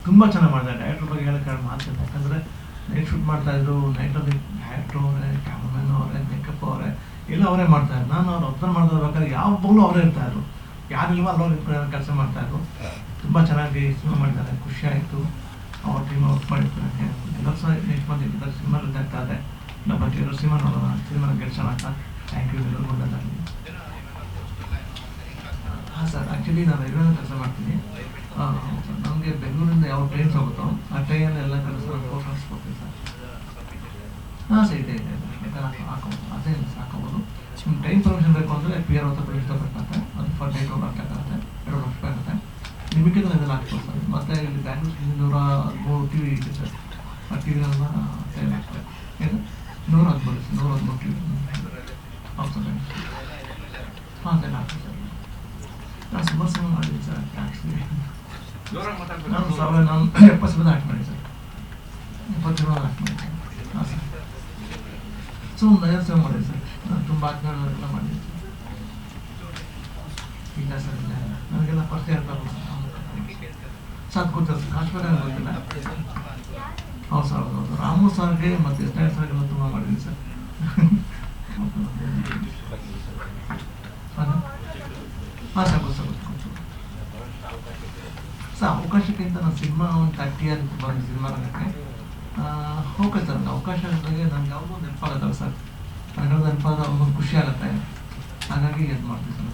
ತುಂಬ ಚೆನ್ನಾಗಿ ಮಾಡಿದ್ದಾರೆ. ಡೈರೆಕ್ಟ್ರ್ ಬಗ್ಗೆ ಹೇಳೋಕ್ಕೆ ಮಾತಿಲ್ಲ. ಯಾಕಂದರೆ ನೈಟ್ ಶೂಟ್ ಮಾಡ್ತಾಯಿದ್ರು. ನೈಟಲ್ಲಿ ಡೈರೆಕ್ಟ್ರು ಅವರೇ, ಕ್ಯಾಮ್ರಾಮನ್ ಅವರೇ, ಮೇಕಪ್ ಅವರೇ ಎಲ್ಲ ಅವರೇ ಮಾಡ್ತಾಯಿದ್ರು. ನಾನು ಅವ್ರು ಅಬ್ಸರ್ವ್ ಮಾಡ್ತಿರ್ಬೇಕಾದ್ರೆ ಯಾವಾಗಲೂ ಅವರೇ ಇರ್ತಾಯಿದ್ರು. ಯಾರಿಲ್ವ ಅಲ್ಲವ್ರು ಇಟ್ಕೊಂಡು ಕೆಲಸ ಮಾಡ್ತಾಯಿದ್ರು. ತುಂಬ ಚೆನ್ನಾಗಿ ಸಿನಿಮಾ ಮಾಡಿದ್ದಾರೆ. ಖುಷಿ ಆಯಿತು. ಅವ್ರ ಟೀಮ್ ವರ್ಕ್ ಮಾಡಿರ್ತಾರೆ. ಎಲ್ಲರೂ ಸಹ ಎಷ್ಟು ಮಂದಿ ಇದ್ದಾರೆ ಸಿನಿಮಾ ರಿಸಲ್ಟ್ ಆದರೆ ನಮ್ಮ ಬಗ್ಗೆ ಸಿನಿಮಾ ನೋಡೋಣ, ಸಿನಿಮಾನ ಗೆಲ್ಸೋಣ ಅಂತ. ಥ್ಯಾಂಕ್ ಯು ಎಲ್ಲರೂ ಒಳ್ಳೆಯದಾಗಲಿ. ಹಾಂ ಸರ್, ಆ್ಯಕ್ಚುಲಿ ನಾನು ರೈಲ್ವೇನ ಕೆಲಸ ಮಾಡ್ತೀನಿ. ನಮಗೆ ಬೆಂಗಳೂರಿಂದ ಯಾವ ಟ್ರೈನ್ಸ್ ಹೋಗುತ್ತೋ ಆ ಟ್ರೈನೆಲ್ಲ ಕೆಲಸ ನಾನು ಫೋಟೋಸ್ ಕೊಡ್ತೀನಿ ಸರ್. ಹಾಂ ಸರ್, ಇದೆ ಹಾಕೋಬೋದು. ಅದೇ ಹಾಕೋಬೋದು. ನಿಮ್ಗೆ ಟೈಮ್ ಪರ್ಮಿಷನ್ ಬೇಕು ಅಂದರೆ PR ಹತ್ರ ಪರ್ಮಿಷನ್ ತಗೋಬೇಕಾಗುತ್ತೆ. ಅದು ಫರ್ ಡೇಟ್ ಹಾಕಬೇಕಾಗುತ್ತೆ. 2 ಲಕ್ಷ ರೂಪಾಯಿ ಆಗುತ್ತೆ. ನಿಮಗೆ ಇದೆಲ್ಲ ಹಾಕ್ಬೋದು ಸರ್. ಮತ್ತು ಇಲ್ಲಿ ಬ್ಯಾಂಗ್ಳೂರು 113 TV ಇದೆ ಸರ್. ಆ ಟಿವಿನೆಲ್ಲ ಸೇಲ್ ಆಗ್ತದೆ. ಏನು 113 ಸರ್, 113 TV. ಹೌದು ಸರ್. ಹಾಂ ಸರ್, ಆಗ್ತದೆ ಸರ್. ನಾನು ಸುಮಾರು ಸಿನಿಮಾ ಮಾಡಿದ್ದೀನಿ ಸರ್. ಆ್ಯಕ್ಚುಲಿ ನಾನು 70 ಸಿನಿಮಾ ಆ್ಯಕ್ಟ್ ಮಾಡಿ ಸರ್. 70 ಸಿನಿಮಾ ಆ್ಯಕ್ಟ್ ಮಾಡಿ ಸರ್. ಹಾಂ ಸರ್. ಸೊ ಒಂದು 50 ಸಿನಿಮಾ ಮಾಡಿದೆ ಸರ್. ನಾನು ತುಂಬ ಆಜ್ಞೆಗಳೆಲ್ಲ ಮಾಡಿದ್ದೀನಿ ಸರ್. ಇಲ್ಲ ಸರ್, ಇಲ್ಲ ನನಗೆಲ್ಲ ಪರಿಚಯ ಇರ್ತಾರಲ್ಲ ಸರ್, ಅದು ಗೊತ್ತಿಲ್ಲ ಸರ್. ಕಾಶ್ಮೀರ ಗೊತ್ತಿಲ್ಲ. ಹೌದು ಸರ್, ಹೌದು. ರಾಮು ಸರ್ಗೆ ಮತ್ತು ಎಸ್ನಾಯ್ ಸರ್ಗೆಲ್ಲ ತುಂಬ ಮಾಡಿದ್ದೀನಿ ಸರ್. ಹಾಂ ಸರ್, ಗೊತ್ತು ಗೊತ್ತು ಸರ್. ಅವಕಾಶಕ್ಕಿಂತ ನಾನು ಸಿನಿಮಾ ಒಂದು 30 years ಬಂದು ಸಿನಿಮಾ ರಂಗಕ್ಕೆ ಓಕೆ ಸರ್. ಅವಕಾಶ ಬಗ್ಗೆ ನನಗೆ ಯಾವುದೋ ನೆನಪಾಗತ್ತಲ್ಲ ಸರ್. ನನಗೆ ನೆನಪಾದ ಅವ್ರಿಗೊಂದು ಖುಷಿ ಆಗುತ್ತೆ. ಹಾಗಾಗಿ ಇದು ಮಾಡ್ತೀನಿ ಸರ್.